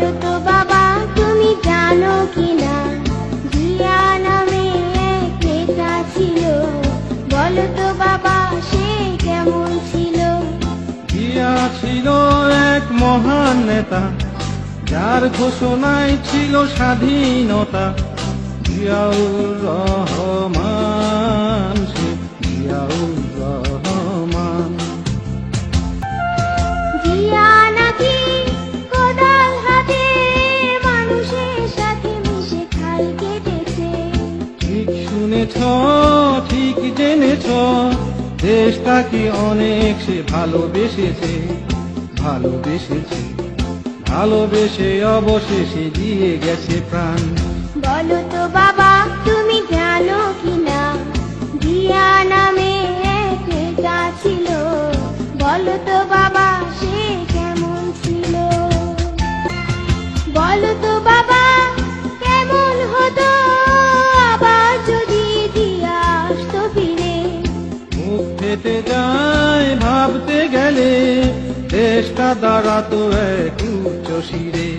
বলো তো বাবা তুমি জানো কিনা, জিয়া নামে এক নেতা ছিল, বলো তো বাবা সে কেমন ছিল? জিয়া ছিল এক মহান নেতা, যার ঘোষণায় ছিল স্বাধীনতা। জিয়াউর রহমান, সে জিয়াউর রহমান। জিয়া নাকি কোদাল হাতে মানুষের সাথে মিশে খাল কেটেছে। ঠিক শুনেছ, ঠিক জেনেছ, দেশটাকে অনেক সে ভালোবেসেছে, ভালোবেসেছে, ভালোবেসে অবশেষে দিয়ে গেছে প্রাণ। বলো তো বাবা তুমি জানো কিনা, জিয়া নামে এক নেতা ছিল, বলো তো বাবা সে কেমন ছিল? বলো তো বাবা কেমন হতো আবার যদি জিয়া আসতো ফিরে? মুখ ফেটে যায় ভাবতে গেলে, দেশটা দাঁড়াতো এক উচ্চ শিরে।